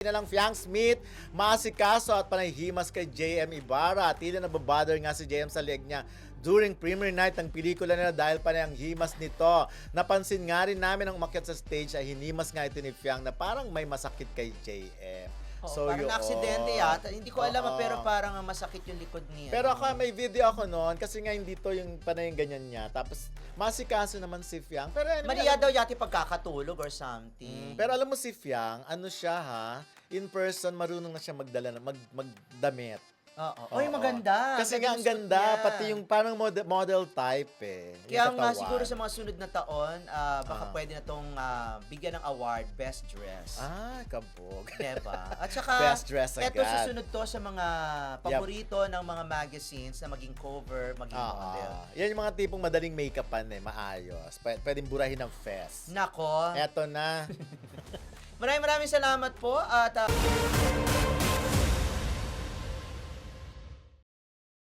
na lang Fiang Smith, maasikaso at panahihimas kay JM Ibarra. Tila nababother nga si JM sa leg niya during premiere night ng pelikula nila dahil panay ang himas nito. Napansin nga rin namin ang umakyat sa stage ay hinimas nga ito ni Fiang na parang may masakit kay JM. Oo, parang aksidente yata. Hindi ko alam, pero parang masakit yung likod niya. Pero ako, may video ako noon kasi nga hindi to yung panay yung ganyan niya. Tapos masikaso naman si Fiang. Pero anyway, Maria daw yati pagkakatulog or something. pero alam mo si Fiang, ano siya ha? In person, marunong na siya magdala, magdamit. Oo. Oy, maganda. Kasi nga ang ganda, pati yung parang model type eh. Kaya yung nga katawan. siguro sa mga sunod na taon, baka pwede na tong bigyan ng award, Best Dress. Ah, kabog. Diba? At saka, Best dress eto agad. susunod to sa mga paborito ng mga magazines na maging cover, maging model. Yan yung mga tipong madaling make-upan eh, maayos. Pwedeng burahin ng fest. Nako. Eto na. Maraming salamat po at